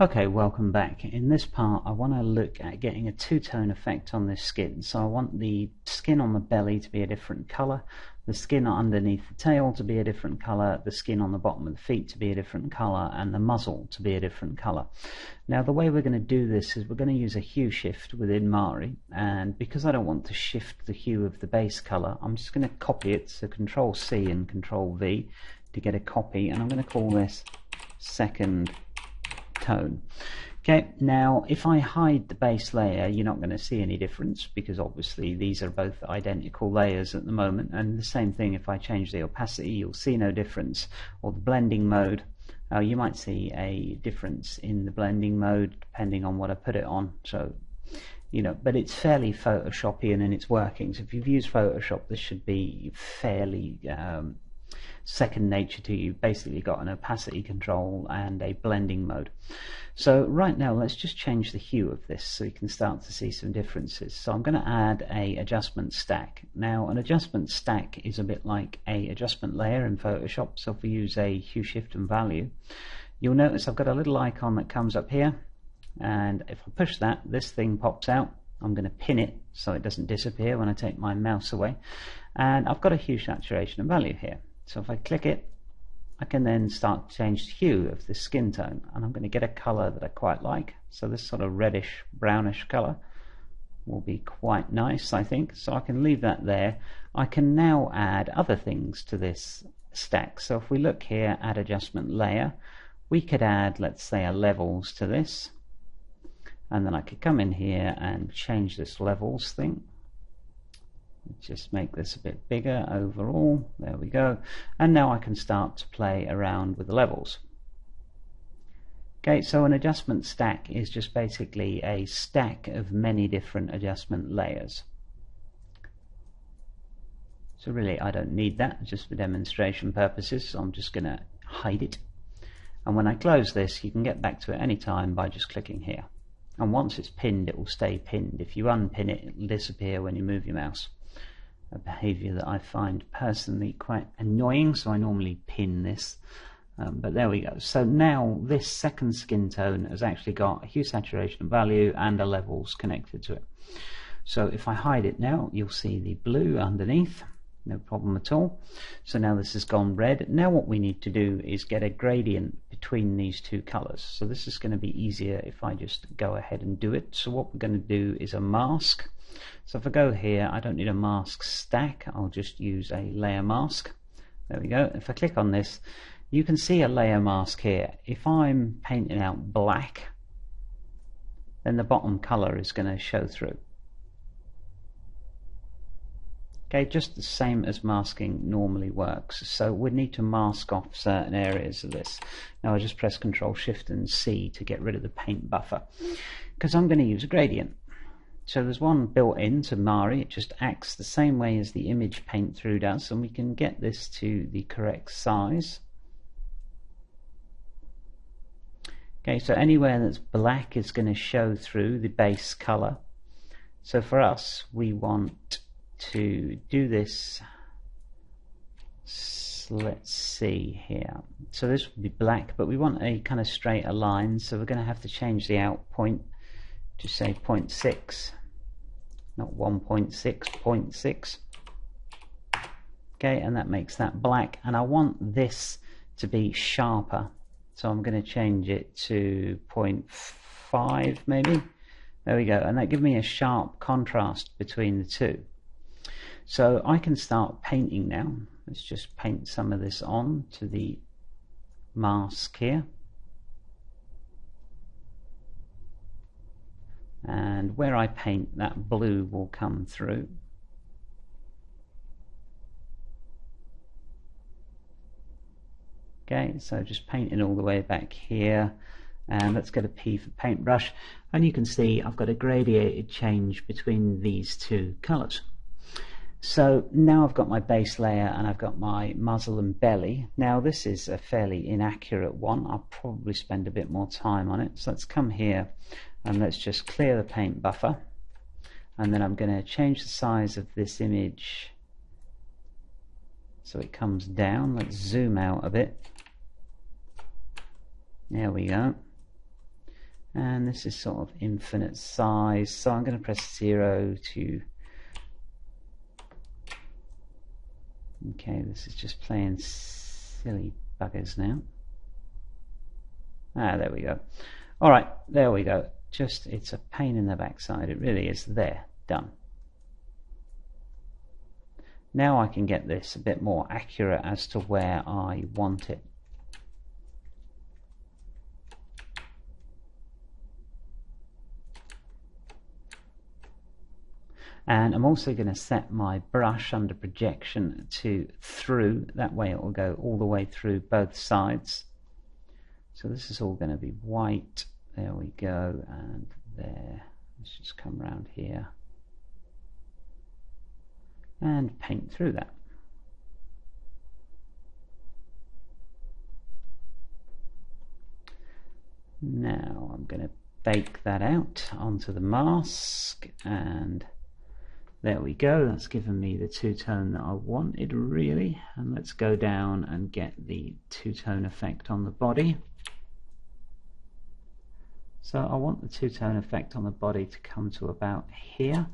Okay, welcome back. In this part I want to look at getting a two-tone effect on this skin. So I want the skin on the belly to be a different colour, the skin underneath the tail to be a different colour, the skin on the bottom of the feet to be a different colour, and the muzzle to be a different colour. Now the way we're going to do this is we're going to use a hue shift within Mari, and because I don't want to shift the hue of the base colour, I'm just going to copy it, so Control C and Control V to get a copy, and I'm going to call this second tone. Okay, now if I hide the base layer, you're not going to see any difference because obviously these are both identical layers at the moment, and the same thing if I change the opacity, you'll see no difference, or the blending mode, you might see a difference in the blending mode depending on what I put it on. So but it's fairly Photoshopian and it's working. So if you've used Photoshop, this should be fairly second nature to you. Basically got an opacity control and a blending mode. So right now let's just change the hue of this so you can start to see some differences. So I'm going to add a adjustment stack. Now an adjustment stack is a bit like a adjustment layer in Photoshop. So if we use a hue shift and value, you'll notice I've got a little icon that comes up here, and if I push that, this thing pops out. I'm going to pin it so it doesn't disappear when I take my mouse away, and I've got a hue, saturation and value here. So if I click it, I can then start to change the hue of the skin tone, and I'm going to get a colour that I quite like. So this sort of reddish brownish colour will be quite nice, I think. So I can leave that there. I can now add other things to this stack. So if we look here, add adjustment layer, we could add, let's say, a levels to this, and then I could come in here and change this levels thing. Just make this a bit bigger overall. There we go. And now I can start to play around with the levels. Okay, so an adjustment stack is just basically a stack of many different adjustment layers. So really I don't need that, just for demonstration purposes, so I'm just going to hide it. And when I close this, you can get back to it any time by just clicking here. And once it's pinned, it will stay pinned. If you unpin it, it will disappear when you move your mouse. A behaviour that I find personally quite annoying, so I normally pin this, but there we go. So now this second skin tone has actually got a hue, saturation and value and a levels connected to it. So if I hide it now, you'll see the blue underneath, no problem at all. So now this has gone red. Now what we need to do is get a gradient between these two colours. So this is going to be easier if I just go ahead and do it. So what we're going to do is a mask. So if I go here, I don't need a mask stack, I'll just use a layer mask. There we go. If I click on this, you can see a layer mask here. If I'm painting out black, then the bottom colour is going to show through. Okay, just the same as masking normally works. So we need to mask off certain areas of this. Now I just press Control Shift and C to get rid of the paint buffer, because I'm going to use a gradient. So there's one built in to Mari. It just acts the same way as the image paint through does, and we can get this to the correct size. Okay, so anywhere that's black is going to show through the base color. So for us, we want to do this. Let's see here. So this would be black, but we want a kind of straighter line, so we're going to have to change the out point to say 0.6. Not 1.6, 0.6. Okay, and that makes that black, and I want this to be sharper, so I'm going to change it to 0.5 maybe. There we go, and that gives me a sharp contrast between the two. So I can start painting now. Let's just paint some of this on to the mask here. And where I paint, that blue will come through. Okay, so just painting all the way back here, and let's get a P for paintbrush, and you can see I've got a gradiated change between these two colours. So now I've got my base layer and I've got my muzzle and belly. Now this is a fairly inaccurate one. I'll probably spend a bit more time on it. So let's come here and let's just clear the paint buffer, and then I'm going to change the size of this image so it comes down. Let's zoom out a bit. There we go. and this is sort of infinite size, so I'm going to press 0 to, okay, this is just playing silly buggers now. There we go. Alright, there we go. Just, it's a pain in the backside, it really is. There, done. Now I can get this a bit more accurate as to where I want it. And I'm also going to set my brush under projection to through, that way it will go all the way through both sides. So this is all going to be white, there we go, and there. Let's just come around here and paint through that. Now I'm going to bake that out onto the mask, and there we go. That's given me the two-tone that I wanted really. And let's go down and get the two-tone effect on the body. So I want the two-tone effect on the body to come to about here.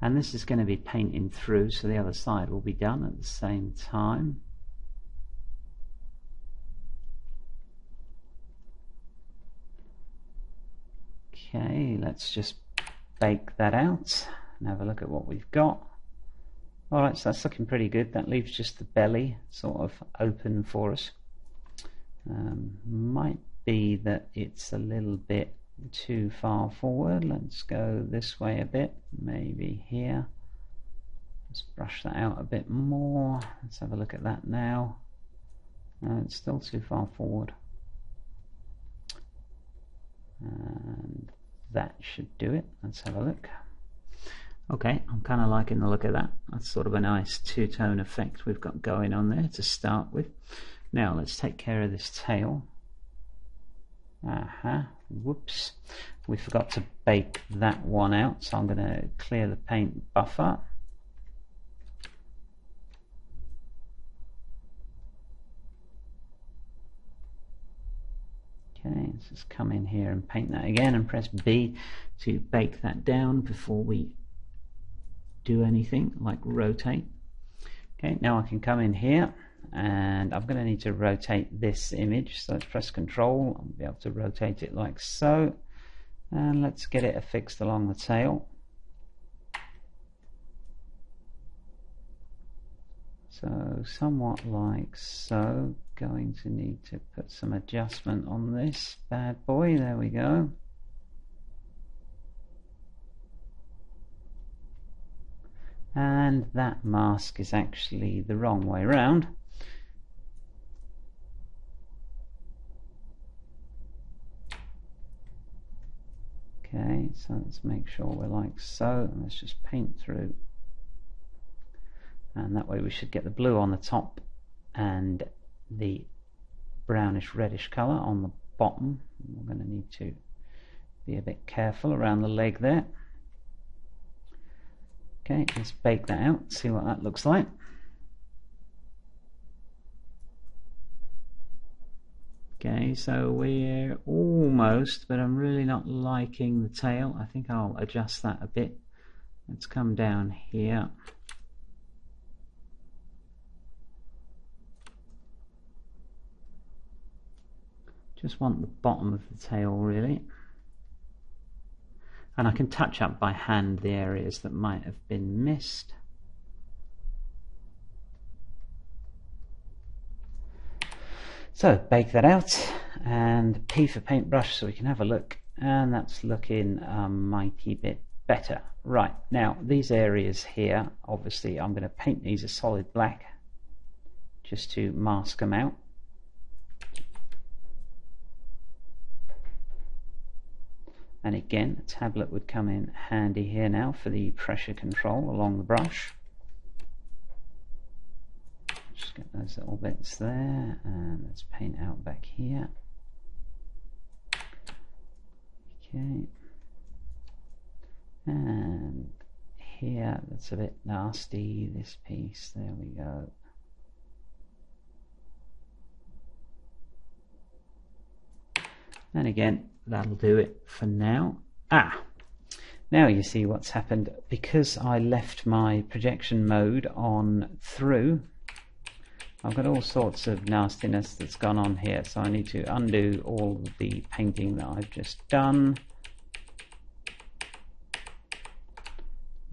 And this is going to be painting through, so the other side will be done at the same time. Okay, let's just bake that out and have a look at what we've got. Alright, so that's looking pretty good. That leaves just the belly sort of open for us. Might be that it's a little bit too far forward. Let's go this way a bit, maybe here. Let's brush that out a bit more. Let's have a look at that now. No, it's still too far forward. And that should do it. Let's have a look. Okay, I'm kind of liking the look of that. That's sort of a nice two-tone effect we've got going on there to start with. Now let's take care of this tail. Whoops, we forgot to bake that one out, so I'm going to clear the paint buffer. Okay, let's just come in here and paint that again and press B to bake that down before we do anything like rotate. Okay, now I can come in here and I'm going to need to rotate this image, so let's press Control. I'll be able to rotate it like so, and let's get it affixed along the tail. So somewhat like so. Going to need to put some adjustment on this bad boy. There we go. And that mask is actually the wrong way around. Okay, so let's make sure we're like so, and let's just paint through, and that way we should get the blue on the top and the brownish reddish colour on the bottom. We're going to need to be a bit careful around the leg there. Okay, let's bake that out, see what that looks like. Okay, so we're almost, but I'm really not liking the tail. I think I'll adjust that a bit. Let's come down here. Just want the bottom of the tail really. And I can touch up by hand the areas that might have been missed. So bake that out, and P for paintbrush so we can have a look, and that's looking a mighty bit better. Right, now these areas here, obviously I'm going to paint these a solid black just to mask them out. And again, a tablet would come in handy here now for the pressure control along the brush. Just get those little bits there, and let's paint out back here. Okay. And here that's a bit nasty, this piece, there we go. And again, that'll do it for now. Now you see what's happened. Because I left my projection mode on through, I've got all sorts of nastiness that's gone on here, so I need to undo all of the painting that I've just done.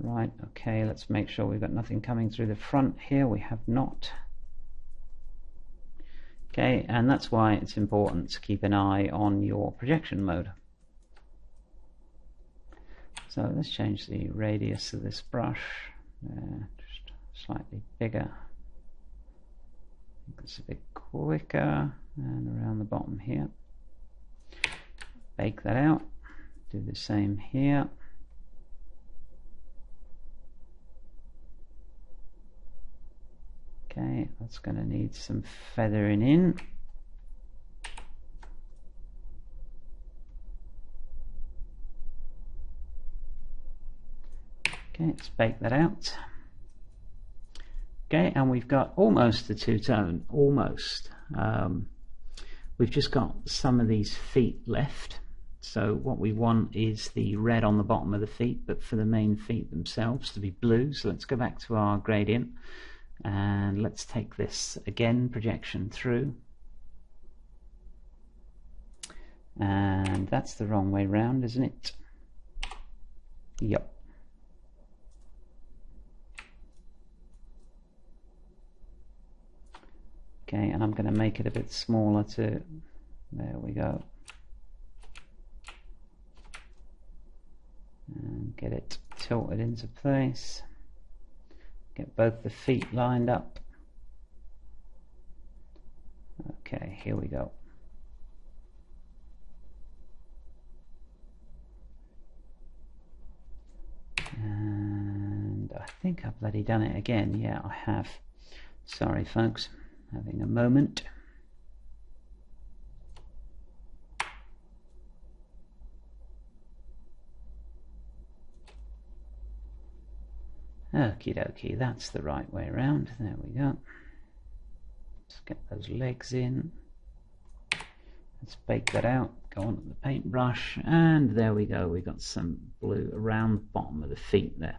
Right, okay, let's make sure we've got nothing coming through the front here. We have not. Okay, and that's why it's important to keep an eye on your projection mode. So let's change the radius of this brush, just slightly bigger. I think it's a bit quicker, and around the bottom here. Bake that out, do the same here. Okay, that's going to need some feathering in. Okay, let's bake that out. Okay, and we've got almost the two-tone, almost. We've just got some of these feet left. So what we want is the red on the bottom of the feet, but for the main feet themselves to be blue. So let's go back to our gradient. And let's take this again, projection through, and that's the wrong way round, isn't it? Yep. Okay, and I'm going to make it a bit smaller too. There we go. And get it tilted into place. Get both the feet lined up. Okay, here we go. And I think I've bloody done it again. Yeah, I have. Sorry folks, having a moment. Okie dokie, that's the right way around. There we go. Let's get those legs in. Let's bake that out. Go on to the paintbrush, and there we go. We've got some blue around the bottom of the feet there.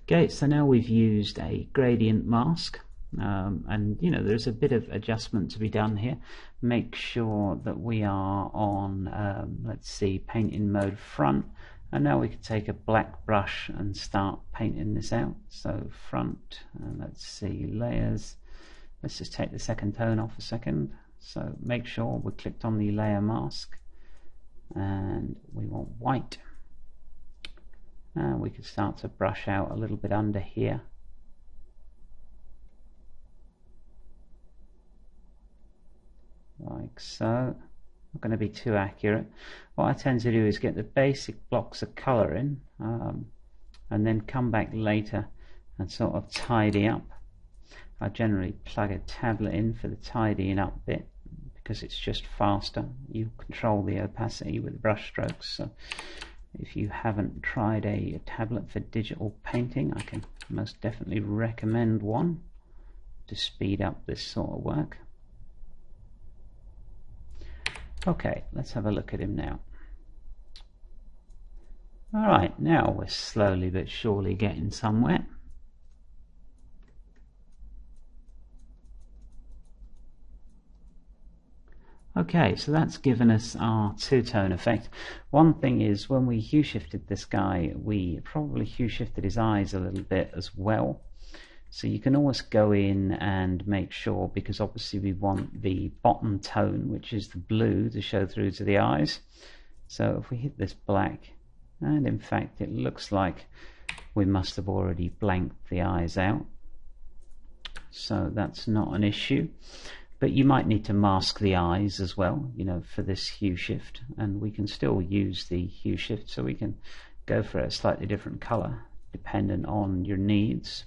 Okay, so now we've used a gradient mask. And you know, there's a bit of adjustment to be done here. Make sure that we are on, let's see, painting mode front. And now we can take a black brush and start painting this out. So front, and let's see, layers. Let's just take the second tone off a second. So make sure we're clicked on the layer mask, and we want white. And we can start to brush out a little bit under here. Like so. Not going to be too accurate. What I tend to do is get the basic blocks of colour in, and then come back later and sort of tidy up. I generally plug a tablet in for the tidying up bit because it's just faster. You control the opacity with brush strokes. So if you haven't tried a tablet for digital painting, I can most definitely recommend one to speed up this sort of work. Okay, let's have a look at him now. Alright, now we're slowly but surely getting somewhere. Okay, so that's given us our two-tone effect. One thing is, when we hue shifted this guy, we probably hue shifted his eyes a little bit as well. So you can always go in and make sure, because obviously we want the bottom tone, which is the blue, to show through to the eyes. So if we hit this black, and in fact it looks like we must have already blanked the eyes out. So that's not an issue. But you might need to mask the eyes as well, you know, for this hue shift. And we can still use the hue shift, so we can go for a slightly different color dependent on your needs.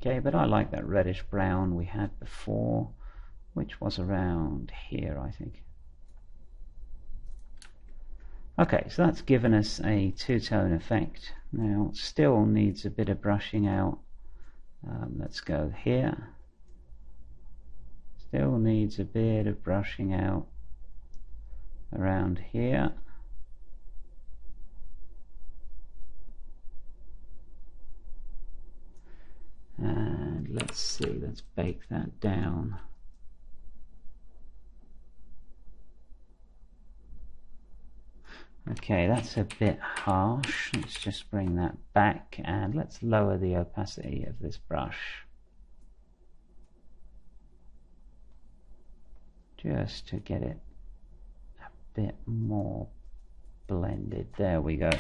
Okay, but I like that reddish brown we had before. which was around here, I think. Okay, so that's given us a two-tone effect. Now it still needs a bit of brushing out. Let's go here. Still needs a bit of brushing out around here. And let's see, let's bake that down. Okay, that's a bit harsh. Let's just bring that back and let's lower the opacity of this brush, just to get it a bit more blended. There we go.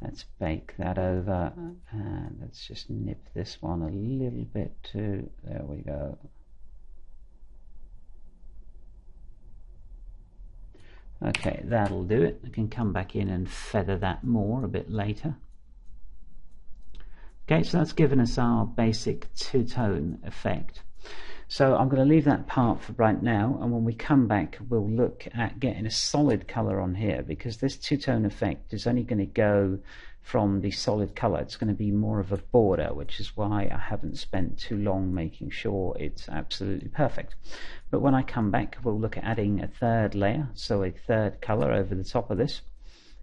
Let's bake that over and let's just nip this one a little bit too. There we go. Okay, that'll do it. I can come back in and feather that more a bit later. Okay, so that's given us our basic two-tone effect. So I'm going to leave that part for right now, and when we come back we'll look at getting a solid color on here, because this two-tone effect is only going to go from the solid color. It's going to be more of a border, which is why I haven't spent too long making sure it's absolutely perfect. But when I come back we'll look at adding a third layer, so a third color over the top of this,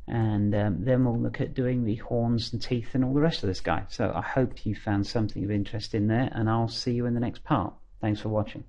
and then we'll look at doing the horns and teeth and all the rest of this guy. So I hope you found something of interest in there, and I'll see you in the next part. Thanks for watching.